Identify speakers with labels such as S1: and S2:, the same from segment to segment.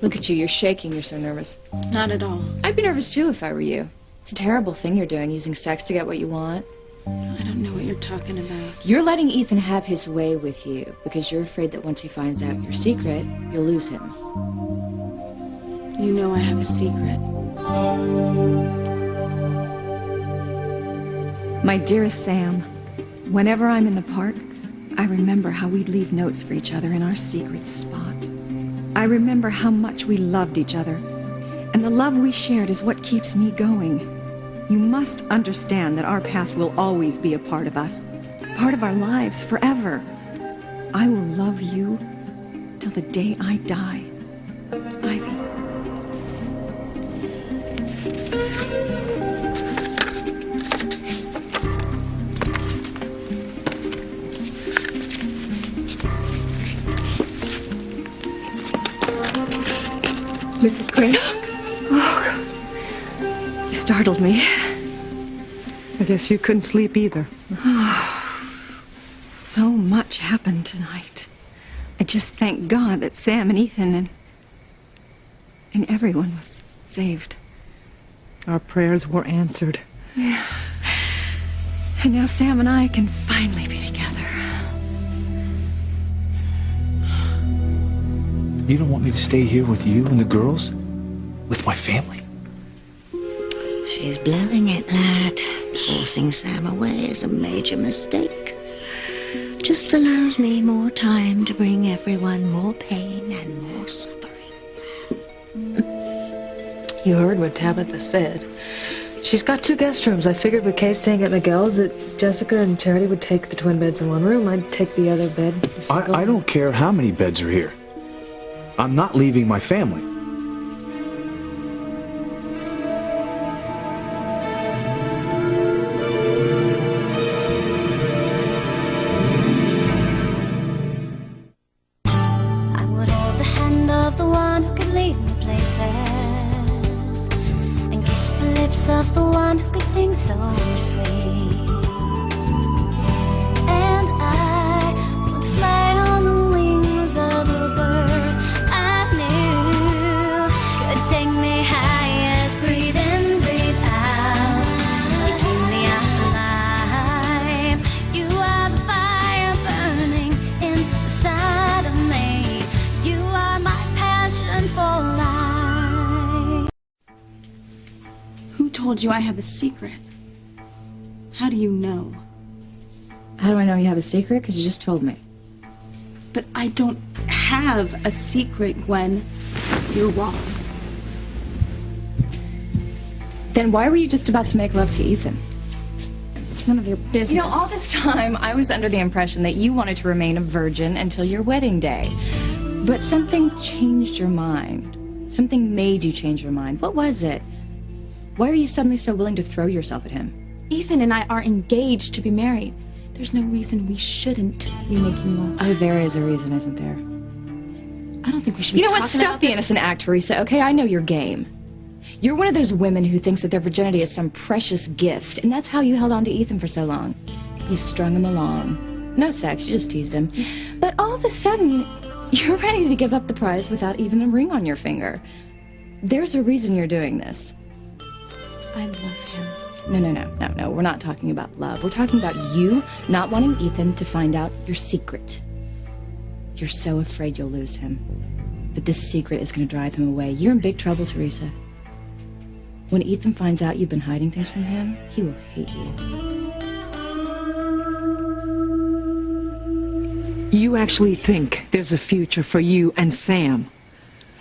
S1: Look at you, you're shaking, you're so nervous.
S2: Not at all.
S1: I'd be nervous too if I were you. It's a terrible thing you're doing, using sex to get what you want.
S2: I don't know what you're talking about.
S1: You're letting Ethan have his way with you because you're afraid that once he finds out your secret, you'll lose him.
S2: You know I have a secret.
S3: My dearest Sam, whenever I'm in the park, I remember how we'd leave notes for each other in our secret spot. I remember how much we loved each other, and the love we shared is what keeps me going. You must understand that our past will always be a part of us, part of our lives forever. I will love you till the day I die. Ivy. Mrs. Crane? Oh, you startled me.
S4: I guess you couldn't sleep either.
S3: So much happened tonight. I just thank God that Sam and Ethan and everyone was saved.
S4: Our prayers were answered.
S3: Yeah. And now Sam and I can finally be together.
S5: You don't want me to stay here with you and the girls? With my family?
S6: She's blowing it, lad. Forcing Sam away is a major mistake. Just allows me more time to bring everyone more pain and more suffering.
S7: You heard what Tabitha said. She's got 2 guest rooms. I figured with Kay staying at Miguel's that Jessica and Charity would take the twin beds in one room. I'd take the other bed.
S5: I don't care how many beds are here. I'm not leaving my family.
S8: I would hold the hand of the one who could lead me places and kiss the lips of the one who could sing so sweet. And I would fly on the wings of a bird I knew could take me highest. Breathe in, breathe out. You keep me alive. You are the fire burning inside of me. You are my passion for life.
S2: Who told you I have a secret? How do you know?
S1: How do I know you have a secret? Because you just told me.
S2: But I don't have a secret, Gwen. You're wrong.
S1: Then why were you just about to make love to Ethan?
S2: It's none of your business.
S1: You know, all this time, I was under the impression that you wanted to remain a virgin until your wedding day. But something changed your mind. Something made you change your mind. What was it? Why are you suddenly so willing to throw yourself at him?
S2: Ethan and I are engaged to be married. There's no reason we shouldn't be making love.
S1: Oh, there is a reason, isn't there?
S2: I don't think we should be
S1: You know what?
S2: talking
S1: Stuff
S2: about
S1: the
S2: this.
S1: innocent act, Teresa, okay? I know your game. You're one of those women who thinks that their virginity is some precious gift, and that's how you held on to Ethan for so long. You strung him along. No sex, you just teased him. But all of a sudden, you're ready to give up the prize without even a ring on your finger. There's a reason you're doing this.
S2: I love him.
S1: No, we're not talking about love. We're talking about you not wanting Ethan to find out your secret. You're so afraid you'll lose him, that this secret is going to drive him away. You're in big trouble, Teresa. When Ethan finds out you've been hiding things from him, he will hate you.
S4: You actually think there's a future for you and Sam?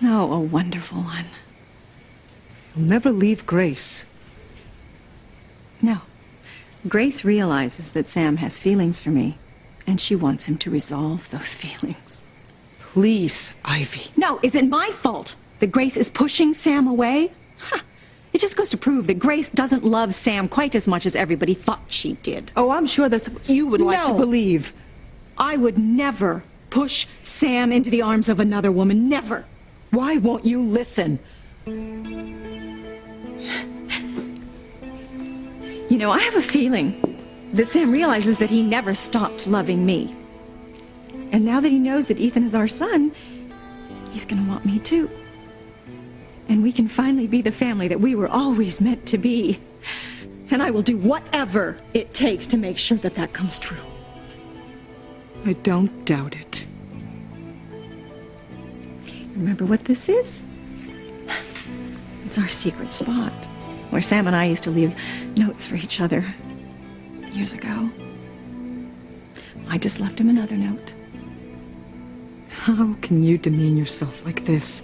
S3: No, a wonderful one.
S4: You'll never leave Grace.
S3: No. Grace realizes that Sam has feelings for me, and she wants him to resolve those feelings.
S4: Please, Ivy.
S3: No, is it my fault that Grace is pushing Sam away? Huh. It just goes to prove that Grace doesn't love Sam quite as much as everybody thought she did.
S4: Oh, I'm sure that's what you would like to believe.
S3: I would never push Sam into the arms of another woman. Never.
S4: Why won't you listen?
S3: You know, I have a feeling that Sam realizes that he never stopped loving me. And now that he knows that Ethan is our son, he's gonna want me too. And we can finally be the family that we were always meant to be. And I will do whatever it takes to make sure that that comes true.
S4: I don't doubt it.
S3: Remember what this is? It's our secret spot, where Sam and I used to leave notes for each other years ago. I just left him another note.
S4: How can you demean yourself like this?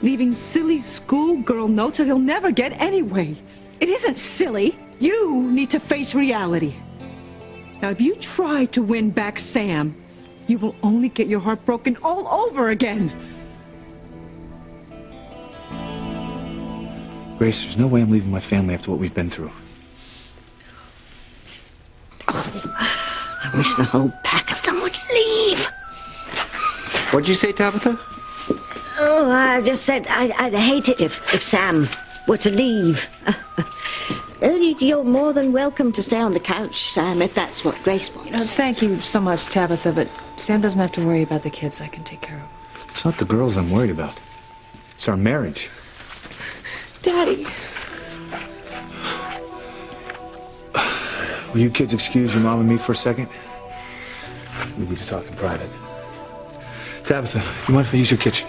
S4: Leaving silly schoolgirl notes that he'll never get anyway.
S3: It isn't silly.
S4: You need to face reality. Now, if you try to win back Sam, you will only get your heart broken all over again.
S5: Grace, there's no way I'm leaving my family after what we've been through.
S6: I wish the whole pack of them would leave.
S5: What'd you say, Tabitha?
S6: Oh, I just said I'd hate it if Sam were to leave. You're more than welcome to stay on the couch, Sam, if that's what Grace wants.
S7: Thank you so much, Tabitha, but Sam doesn't have to worry about the kids. I can take care of them.
S5: It's not the girls I'm worried about. It's our marriage.
S7: Daddy.
S5: Will you kids excuse your mom and me for a second? We need to talk in private. Tabitha, you mind if I use your kitchen?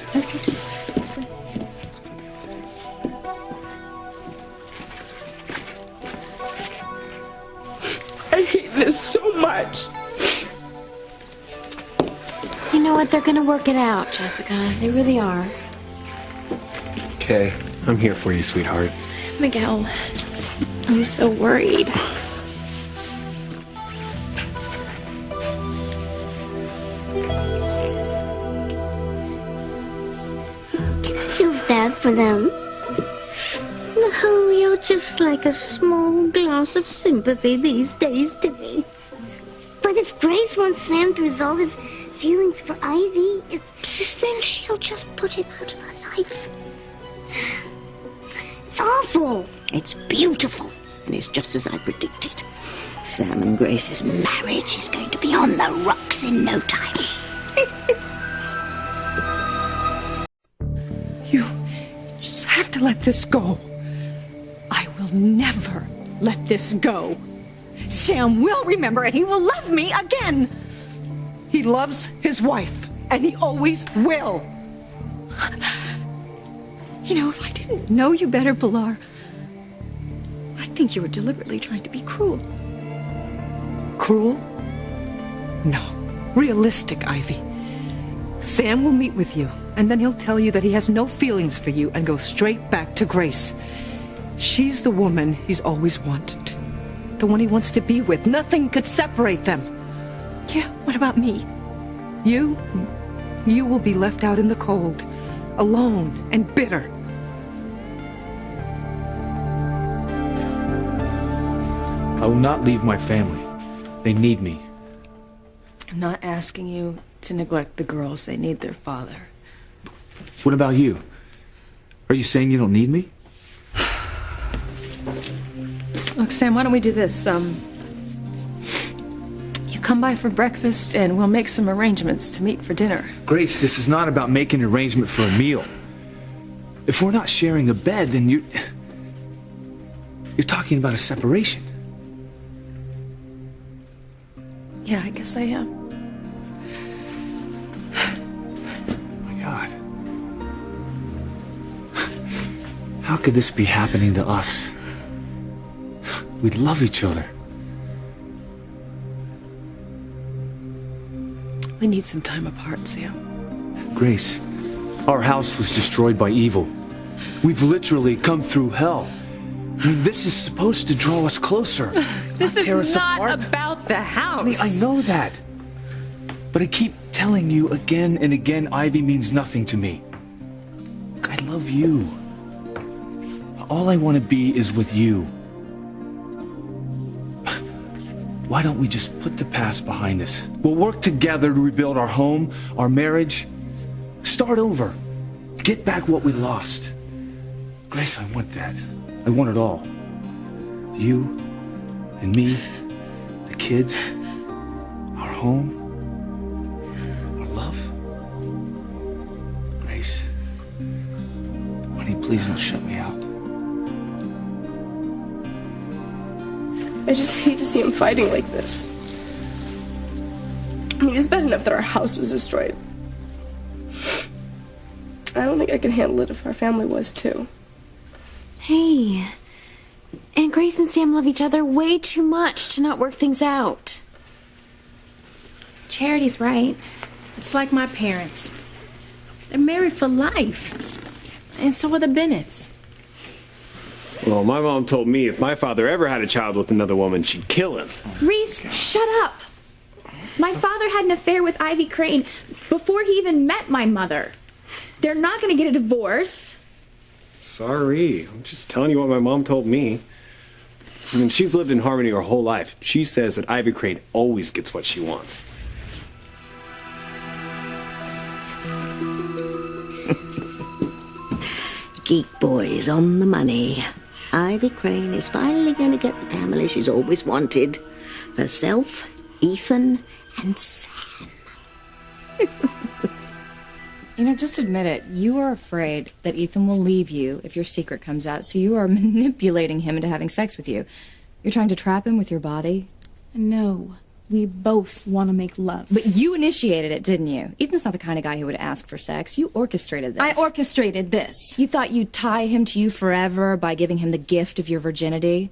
S4: I hate this so much.
S2: You know what? They're gonna work it out, Jessica. They really are.
S9: Okay, I'm here for you, sweetheart.
S2: Miguel, I'm so worried.
S8: Feels bad for them.
S6: Oh, you're just like a small glass of sympathy these days to me.
S8: But if Grace wants Sam to resolve his feelings for Ivy,
S6: Then she'll just put him out of her life.
S8: it's awful.
S6: It's beautiful, and it's just as I predicted. Sam and Grace's marriage is going to be on the rocks in no time.
S4: You just have to let this go. I will never let this go. Sam will remember and he will love me again. He loves his wife, and he always will.
S3: You know, if I didn't know you better, Pilar, I'd think you were deliberately trying to be cruel.
S4: Cruel? No. Realistic, Ivy. Sam will meet with you, and then he'll tell you that he has no feelings for you and go straight back to Grace. She's the woman he's always wanted. The one he wants to be with. Nothing could separate them.
S3: Yeah, what about me?
S4: You will be left out in the cold, alone and bitter.
S5: I will not leave my family. They need me.
S7: I'm not asking you to neglect the girls. They need their father.
S5: What about you? Are you saying you don't need me?
S7: Look, Sam, why don't we do this? You come by for breakfast and we'll make some arrangements to meet for dinner.
S5: Grace, this is not about making an arrangement for a meal. If we're not sharing a bed, then you're talking about a separation.
S7: Yeah, I guess I am.
S5: My God. How could this be happening to us? We love each other.
S7: We need some time apart, Sam.
S5: Grace, our house was destroyed by evil. We've literally come through hell. I mean, this is supposed to draw us closer.
S4: This
S5: not tear
S4: is
S5: us
S4: not
S5: apart.
S4: about the house.
S5: I mean, I know that. But I keep telling you again and again, Ivy means nothing to me. Look, I love you. All I want to be is with you. Why don't we just put the past behind us? We'll work together to rebuild our home, our marriage. Start over. Get back what we lost. Grace, I want that. I want it all. You and me, the kids, our home, our love. Grace, honey, please. Please don't shut me out.
S10: I just hate to see him fighting like this. I mean, it's bad enough that our house was destroyed. I don't think I could handle it if our family was too.
S11: Hey, Aunt Grace and Sam love each other way too much to not work things out. Charity's right.
S12: It's like my parents. They're married for life. And so are the Bennetts.
S9: Well, my mom told me if my father ever had a child with another woman, she'd kill him.
S11: Reese, shut up! My father had an affair with Ivy Crane before he even met my mother. They're not gonna get a divorce.
S9: Sorry, I'm just telling you what my mom told me. I mean, she's lived in Harmony her whole life. She says that Ivy Crane always gets what she wants.
S6: Geek boy is on the money. Ivy Crane is finally going to get the family she's always wanted. Herself, Ethan, and Sam.
S1: You know, just admit it. You are afraid that Ethan will leave you if your secret comes out, so you are manipulating him into having sex with you. You're trying to trap him with your body?
S2: No. We both want to make love.
S1: But you initiated it, didn't you? Ethan's not the kind of guy who would ask for sex. You orchestrated this.
S2: I orchestrated this.
S1: You thought you'd tie him to you forever by giving him the gift of your virginity?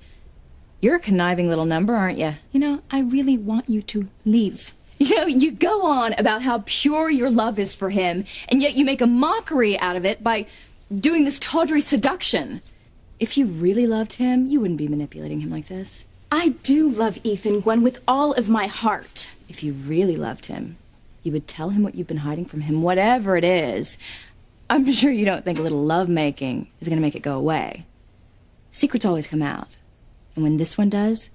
S1: You're a conniving little number, aren't you?
S2: You know, I really want you to leave.
S1: You know, you go on about how pure your love is for him, and yet you make a mockery out of it by doing this tawdry seduction. If you really loved him, you wouldn't be manipulating him like this.
S2: I do love Ethan, Gwen, with all of my heart.
S1: If you really loved him, you would tell him what you've been hiding from him, whatever it is. I'm sure you don't think a little lovemaking is going to make it go away. Secrets always come out. And when this one does,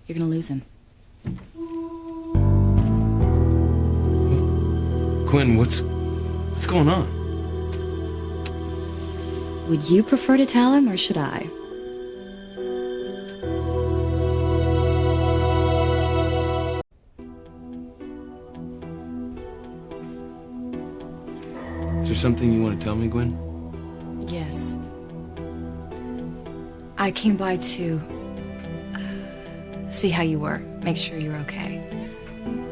S1: you're going to lose him.
S9: Gwen, what's going on?
S1: Would you prefer to tell him, or should I?
S9: Is there something you want to tell me, Gwen?
S1: Yes. I came by to see how you were, make sure you were okay.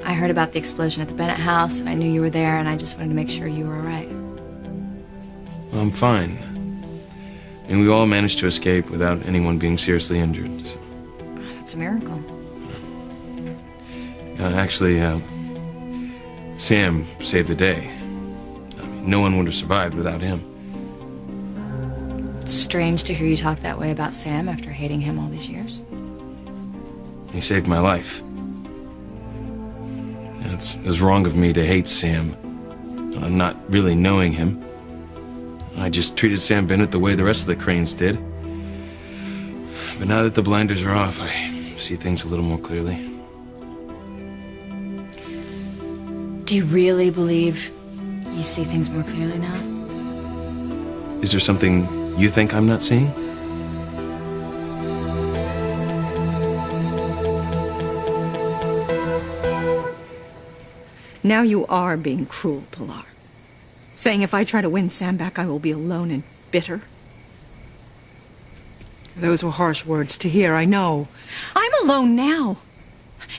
S1: I heard about the explosion at the Bennett house, and I knew you were there, and I just wanted to make sure you were all right.
S9: Well, I'm fine. And we all managed to escape without anyone being seriously injured. So.
S1: That's a miracle.
S9: Actually, Sam saved the day. I mean, no one would have survived without him.
S1: It's strange to hear you talk that way about Sam after hating him all these years.
S9: He saved my life. It was wrong of me to hate Sam, not really knowing him. I just treated Sam Bennett the way the rest of the Cranes did. But now that the blinders are off, I see things a little more clearly.
S1: Do you really believe you see things more clearly now?
S9: Is there something you think I'm not seeing?
S3: Now you are being cruel, Pilar. Saying if I try to win Sam back, I will be alone and bitter.
S4: Those were harsh words to hear, I know.
S3: I'm alone now.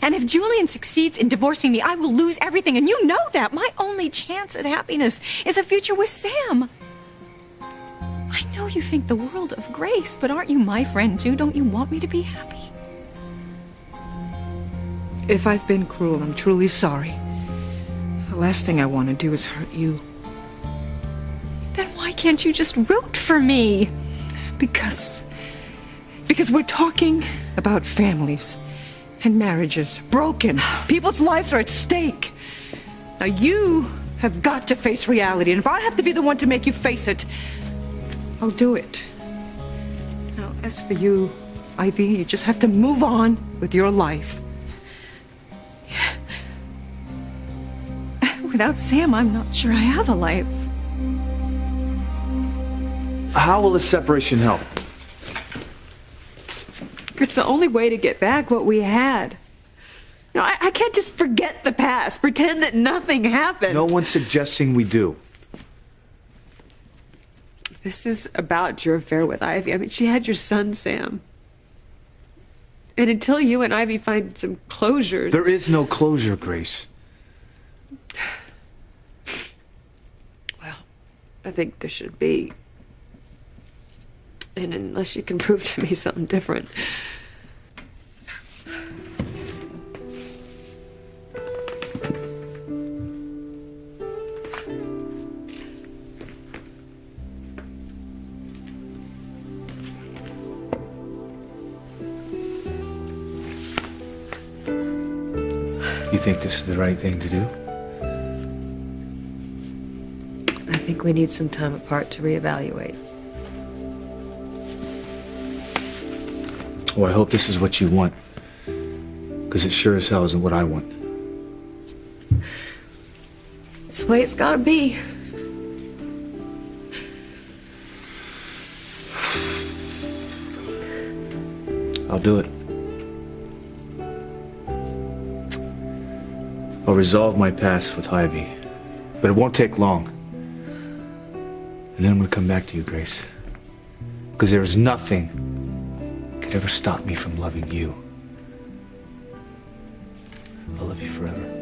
S3: And if Julian succeeds in divorcing me, I will lose everything, and you know that. My only chance at happiness is a future with Sam. I know you think the world of Grace, but aren't you my friend too? Don't you want me to be happy?
S4: If I've been cruel, I'm truly sorry. The last thing I want to do is hurt you.
S3: Then why can't you just root for me?
S4: Because we're talking about families and marriages broken. People's lives are at stake. Now you have got to face reality, and if I have to be the one to make you face it, I'll do it. Now, as for you, Ivy, you just have to move on with your life.
S3: Without Sam, I'm not sure I have a life.
S5: How will this separation help?
S4: It's the only way to get back what we had. You know, I can't just forget the past, pretend that nothing happened.
S5: No one's suggesting we do.
S7: This is about your affair with Ivy. I mean, she had your son, Sam. And until you and Ivy find some closure...
S5: There is no closure, Grace.
S7: Well, I think there should be. And unless you can prove to me something different...
S5: You think this is the right thing to do?
S7: I think we need some time apart to reevaluate.
S5: Well, I hope this is what you want. Because it sure as hell isn't what I want.
S7: It's the way it's gotta be.
S5: I'll do it. I'll resolve my past with Ivy. But it won't take long. And then I'm gonna come back to you, Grace. Because there's nothing could ever stop me from loving you. I'll love you forever.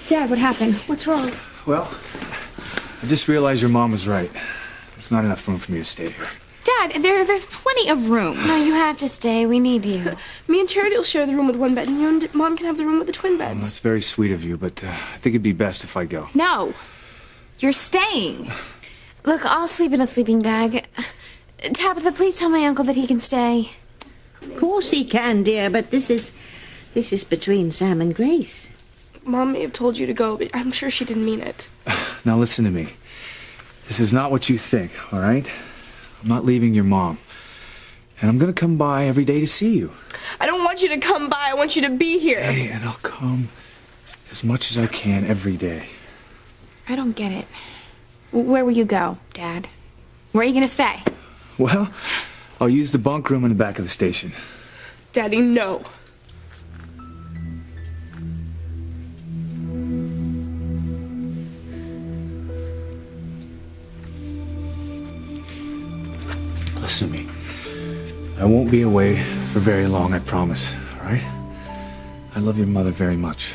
S11: Dad, what happened?
S12: What's wrong?
S5: Well, I just realized your mom was right. There's not enough room for me to stay here.
S11: Dad, there's plenty of room.
S10: No, you have to stay. We need you.
S12: Me and Charity will share the room with one bed, and you and Mom can have the room with the twin
S5: Well,
S12: beds.
S5: that's very sweet of you, but I think it'd be best if I go.
S11: No. You're staying.
S10: Look, I'll sleep in a sleeping bag. Tabitha, please tell my uncle that he can stay.
S6: Of course he can, dear, but this is between Sam and Grace.
S12: Mom may have told you to go, but I'm sure she didn't mean it.
S5: Now listen to me. This is not what you think, all right? I'm not leaving your mom. And I'm gonna come by every day to see you.
S12: I don't want you to come by. I want you to be here.
S5: Hey, and I'll come as much as I can every day.
S11: I don't get it. Where will you go, Dad? Where are you gonna stay?
S5: Well, I'll use the bunk room in the back of the station.
S12: Daddy, no.
S5: Listen to me. I won't be away for very long, I promise, all right? I love your mother very much.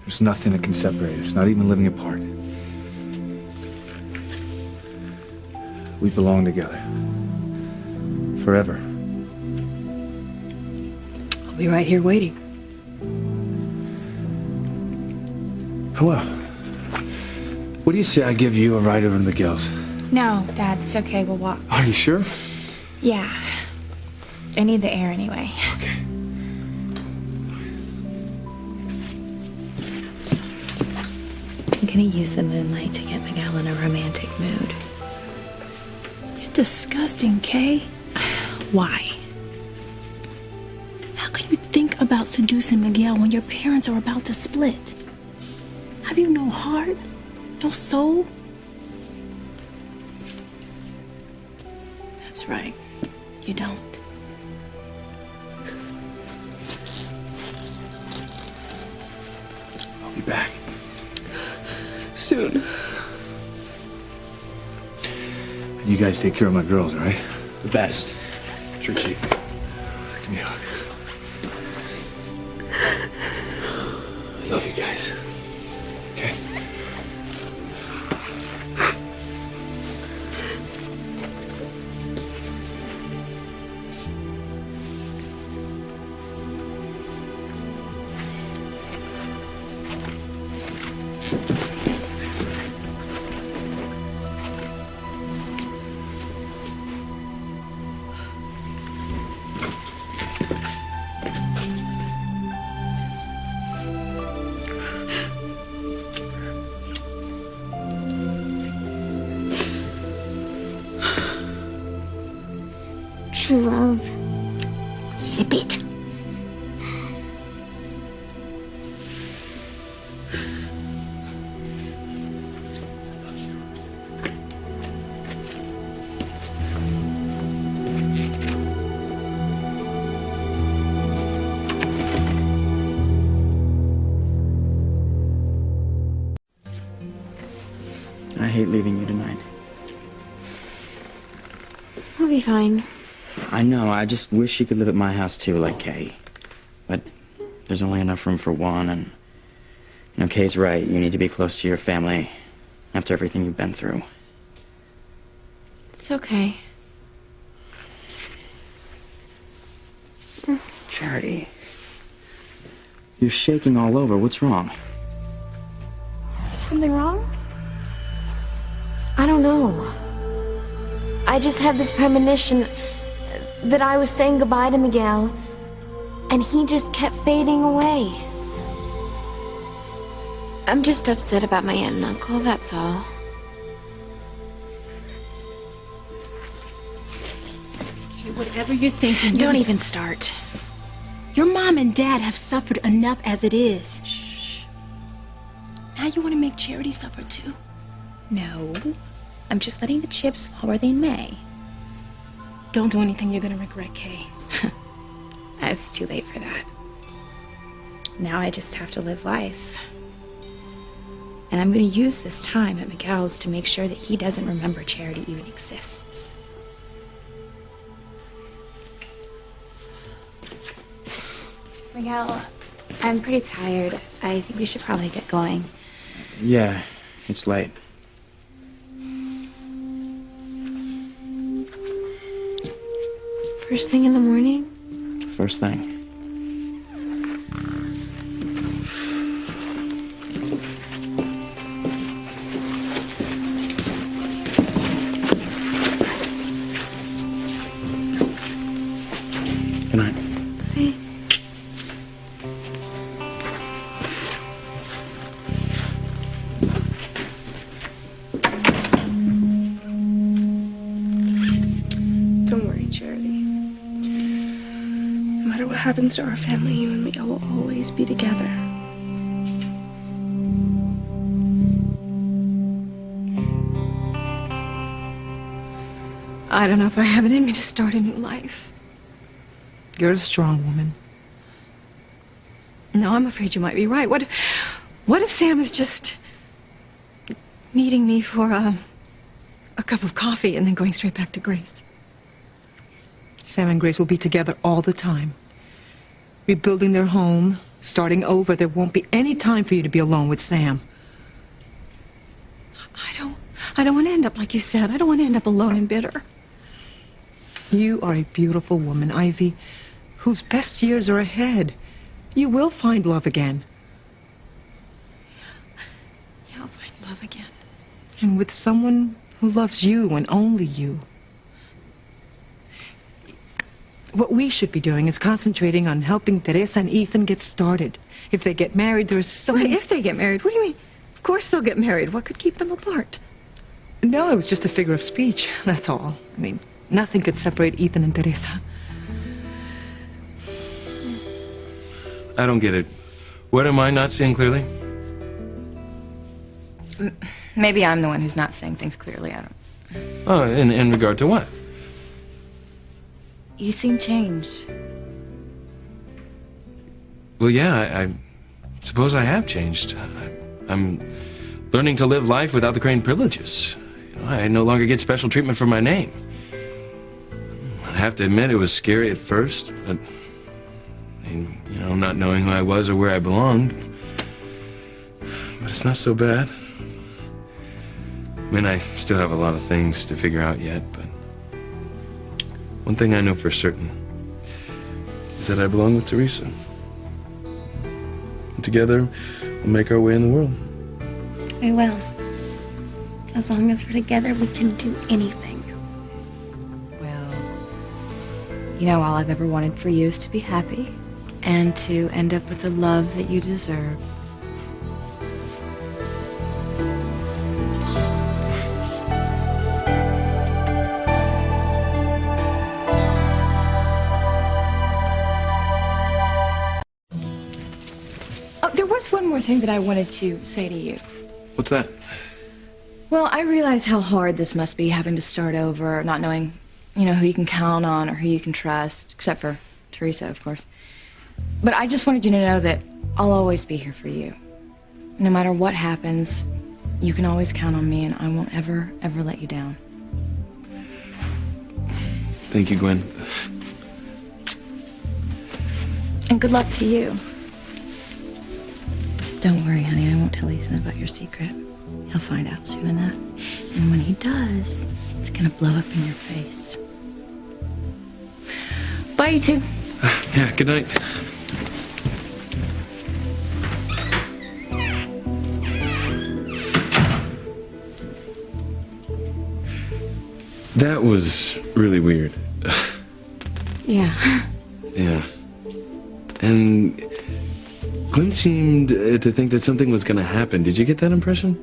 S5: There's nothing that can separate us, not even living apart. We belong together. Forever.
S7: I'll be right here waiting.
S5: Well, what do you say I give you a ride over to Miguel's?
S11: No, Dad, it's okay. We'll walk.
S5: Are you sure?
S11: Yeah. I need the air anyway.
S5: Okay.
S1: I'm gonna use the moonlight to get Miguel in a romantic mood.
S12: You're disgusting, Kay.
S11: Why?
S12: How can you think about seducing Miguel when your parents are about to split? Have you no heart? No soul? That's right. You don't.
S5: I'll be back.
S12: Soon.
S5: You guys take care of my girls, all right?
S9: The best.
S5: Trixie, give me a hug. I love you guys. Okay?
S13: I hate leaving you tonight.
S10: We'll be fine.
S13: I know, I just wish you could live at my house too, like Kay. But there's only enough room for one, and you know, Kay's right. You need to be close to your family after everything you've been through.
S10: It's okay.
S13: Charity. You're shaking all over. What's wrong?
S10: Is something wrong? I don't know. I just had this premonition that I was saying goodbye to Miguel, and he just kept fading away. I'm just upset about my aunt and uncle, that's all.
S12: Okay, whatever you're thinking,
S10: Don't even start.
S12: Your mom and dad have suffered enough as it is. Shh. Now you want to make Charity suffer too?
S14: No. I'm just letting the chips fall where they may.
S12: Don't do anything you're gonna regret, Kay.
S14: It's too late for that. Now I just have to live life. And I'm gonna use this time at Miguel's to make sure that he doesn't remember Charity even exists. Miguel, I'm pretty tired. I think we should probably get going.
S13: Yeah, it's late.
S10: First thing in the morning?
S13: First thing. Good night.
S10: Hey.
S12: Don't worry, Charity. No matter what happens to our family, you and Miguel will always be together.
S3: I don't know if I have it in me to start a new life.
S4: You're a strong woman.
S3: No, I'm afraid you might be right. What if Sam is just meeting me for a cup of coffee and then going straight back to Grace?
S4: Sam and Grace will be together all the time. Rebuilding their home, starting over. There won't be any time for you to be alone with Sam.
S3: I don't want to end up like you said. I don't want to end up alone and bitter.
S4: You are a beautiful woman, Ivy, whose best years are ahead. You will find love again.
S3: Yeah, I'll find love again.
S4: And with someone who loves you and only you. What we should be doing is concentrating on helping Teresa and Ethan get started. If they get married, there's so
S3: What,
S4: many...
S3: if they get married? What do you mean? Of course they'll get married. What could keep them apart?
S4: No, it was just a figure of speech, that's all. I mean, nothing could separate Ethan and Teresa.
S9: I don't get it. What am I not seeing clearly?
S1: Maybe I'm the one who's not saying things clearly. I don't.
S9: Oh, in regard to what?
S1: You seem changed.
S9: Well, yeah, I suppose I have changed. I'm learning to live life without the Crane privileges. You know, I no longer get special treatment for my name. I have to admit it was scary at first, but I mean, you know, not knowing who I was or where I belonged. But it's not so bad. I mean, I still have a lot of things to figure out yet, but one thing I know for certain is that I belong with Teresa. And together, we'll make our way in the world.
S14: We will. As long as we're together, we can do anything.
S1: Well, you know, all I've ever wanted for you is to be happy and to end up with the love that you deserve. thing that I wanted to say to you.
S9: What's that?
S1: Well, I realize how hard this must be, having to start over, not knowing, who you can count on or who you can trust, except for Teresa, of course. But I just wanted you to know that I'll always be here for you. No matter what happens, you can always count on me, and I won't ever, ever let you down.
S9: Thank you, Gwen.
S1: And good luck to you. Don't worry, honey, I won't tell Ethan about your secret. He'll find out soon enough. And when he does, it's gonna blow up in your face. Bye, you two.
S9: Yeah, good night. That was really weird.
S1: Yeah.
S9: Yeah. And Gwen seemed to think that something was going to happen. Did you get that impression?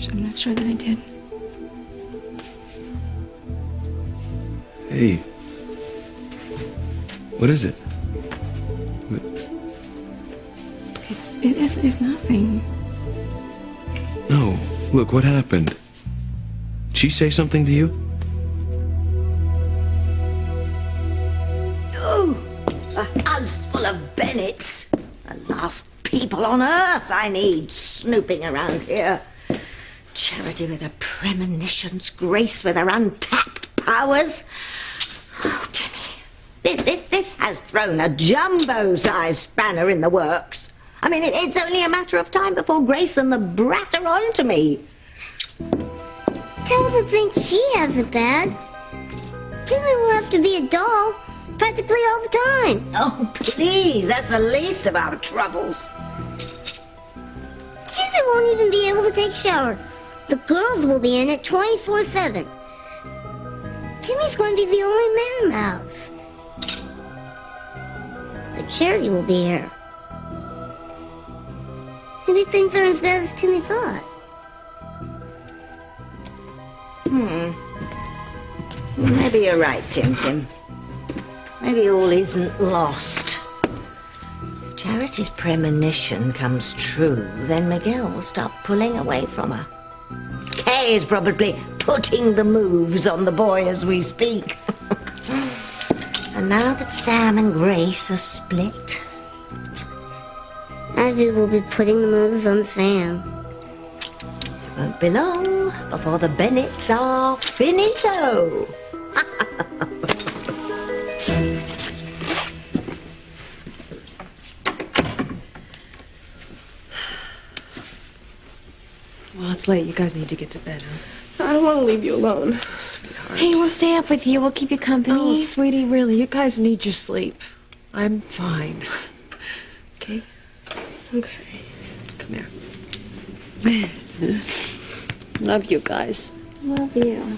S2: I'm not sure that I did.
S9: Hey. What is it?
S2: It's nothing.
S9: No. Look, what happened? Did she say something to you?
S6: Oh, a house full of Bennetts. The last people on earth I need snooping around here. Charity with her premonitions, Grace with her untapped powers. Oh, Timmy, this has thrown a jumbo-sized spanner in the works. I mean, it's only a matter of time before Grace and the brat are on to me.
S8: Tabitha thinks she has it bad. Timmy will have to be a doll practically all the time.
S6: Oh, please, that's the least of our troubles.
S8: Timmy won't even be able to take a shower. The girls will be in it 24/7. Timmy's going to be the only man in the house. But Charity will be here. Maybe things aren't as bad as Timmy thought.
S6: Maybe you're right, Tim. Maybe all isn't lost. If Charity's premonition comes true, then Miguel will stop pulling away from her. Kay is probably putting the moves on the boy as we speak. And now that Sam and Grace are split,
S8: Ivy will be putting the moves on Sam.
S6: won't be long before the Bennetts are finito.
S7: Well, it's late. You guys need to get to bed, huh?
S15: I don't want to leave you alone.
S7: Sweetheart.
S10: Hey, we'll stay up with you. We'll keep you company.
S7: Oh, sweetie, really, you guys need your sleep. I'm fine. Okay?
S15: Okay.
S7: Come here.
S15: Love you guys.
S10: Love you.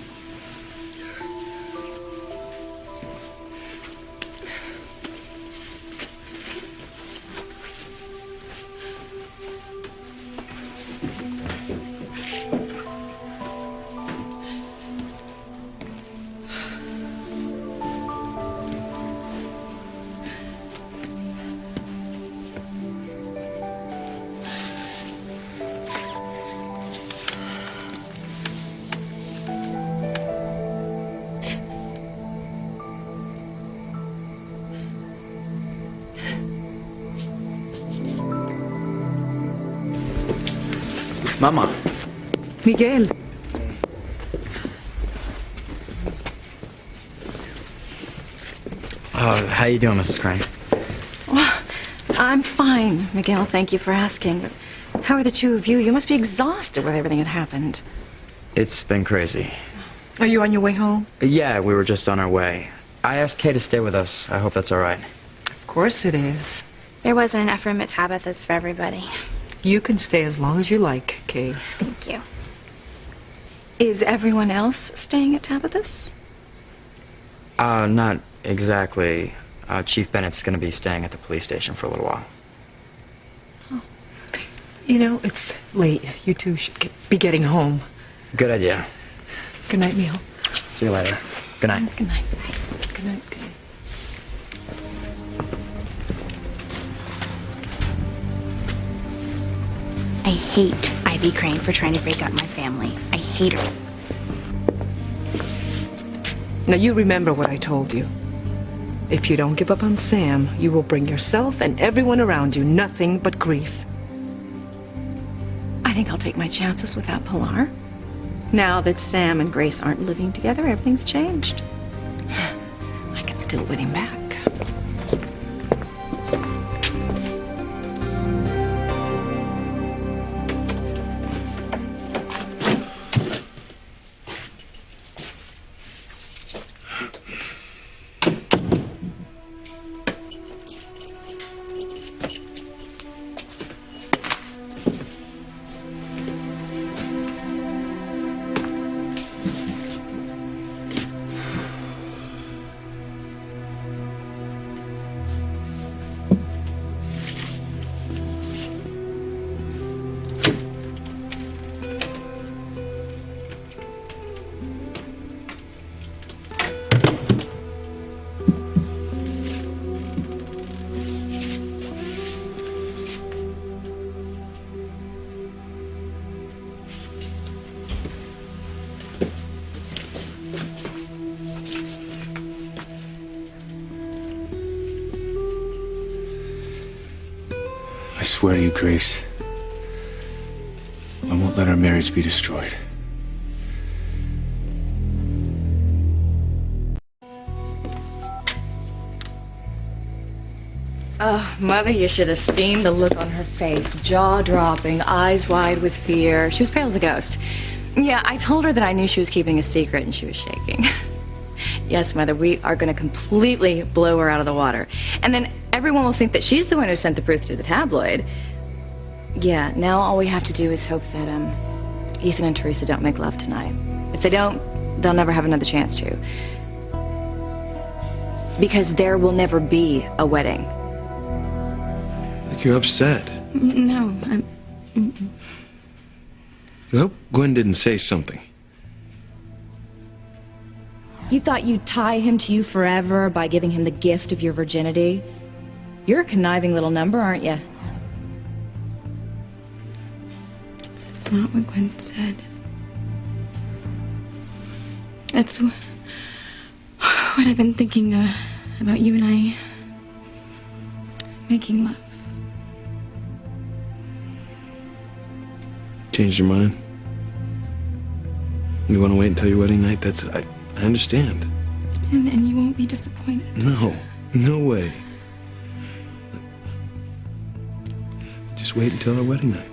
S13: Mama.
S4: Miguel.
S13: How you doing, Mrs. Crane?
S1: Well, I'm fine, Miguel. Thank you for asking. But how are the two of you? You must be exhausted with everything that happened.
S13: It's been crazy.
S4: Are you on your way home?
S13: Yeah, we were just on our way. I asked Kay to stay with us. I hope that's all right.
S4: Of course it is.
S10: There wasn't enough room at Tabitha's for everybody.
S4: You can stay as long as you like, Kay.
S10: Thank you.
S1: Is everyone else staying at Tabitha's?
S13: Not exactly. Chief Bennett's gonna be staying at the police station for a little while.
S4: You know, it's late. You two should be getting home.
S13: Good idea.
S4: Good night, Neil.
S13: See you later. Good night.
S1: Good night.
S4: Good night. Good night.
S14: I hate Ivy Crane for trying to break up my family. I hate her.
S4: Now you remember what I told you. If you don't give up on Sam, you will bring yourself and everyone around you nothing but grief.
S1: I think I'll take my chances without Pilar. Now that Sam and Grace aren't living together, everything's changed. I can still win him back.
S5: I swear to you, Grace, I won't let our marriage be destroyed.
S1: Oh, Mother, you should have seen the look on her face. Jaw dropping, eyes wide with fear. She was pale as a ghost. Yeah, I told her that I knew she was keeping a secret and she was shaking. Yes, Mother, we are going to completely blow her out of the water. And then everyone will think that she's the one who sent the proof to the tabloid. Yeah, now all we have to do is hope that Ethan and Teresa don't make love tonight. If they don't, they'll never have another chance to. Because there will never be a wedding.
S9: Like you're upset.
S14: No, I'm...
S9: I hope Gwen didn't say something.
S1: You thought you'd tie him to you forever by giving him the gift of your virginity? You're a conniving little number, aren't you?
S14: It's not what Gwen said. That's what I've been thinking about you and I making love.
S9: Changed your mind? You want to wait until your wedding night? I understand.
S14: And then you won't be disappointed.
S9: No, no way. Just wait until our wedding night.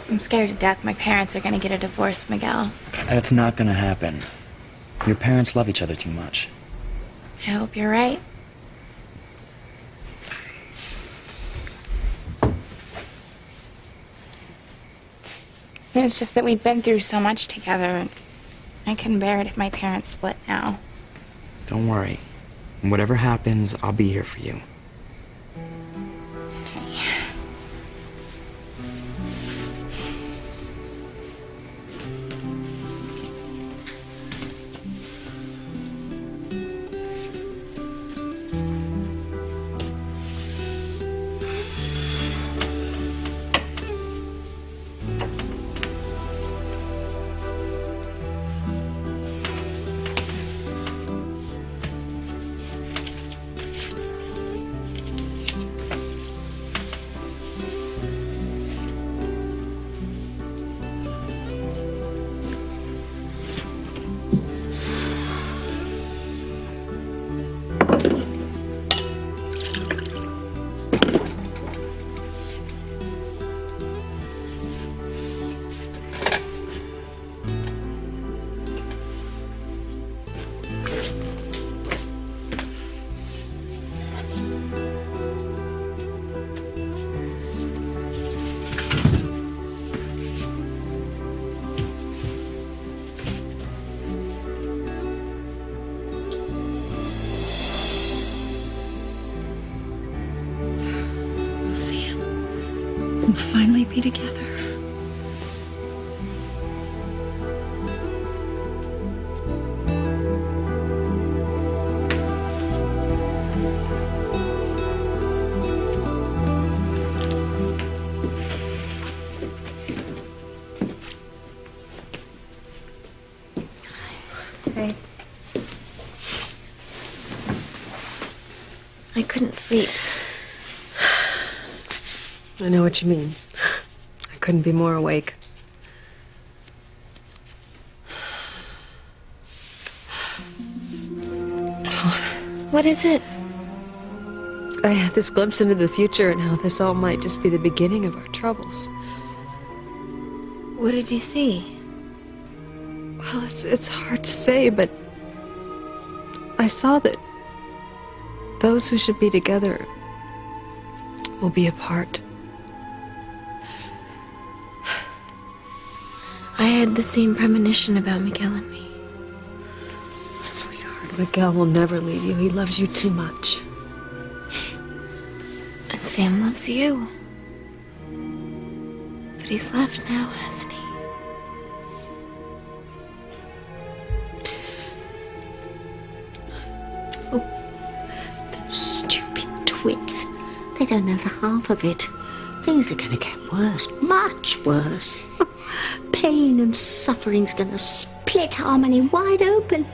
S14: I'm scared to death my parents are gonna get a divorce, Miguel.
S13: That's not gonna happen. Your parents love each other too much.
S14: I hope you're right. It's just that we've been through so much together, and I couldn't bear it if my parents split now.
S13: Don't worry. Whatever happens, I'll be here for you.
S3: We'll finally be together.
S10: couldn't sleep.
S7: I know what you mean. I couldn't be more awake.
S10: What is it?
S7: I had this glimpse into the future and how this all might just be the beginning of our troubles.
S10: What did you see?
S7: Well, it's hard to say, but I saw that those who should be together will be apart.
S10: I had the same premonition about Miguel and me.
S7: Sweetheart, Miguel will never leave you. He loves you too much.
S10: And Sam loves you. But he's left now, hasn't he?
S6: Stupid twits. They don't know the half of it. Things are going to get worse, much worse. Pain and suffering's going to split Harmony wide open.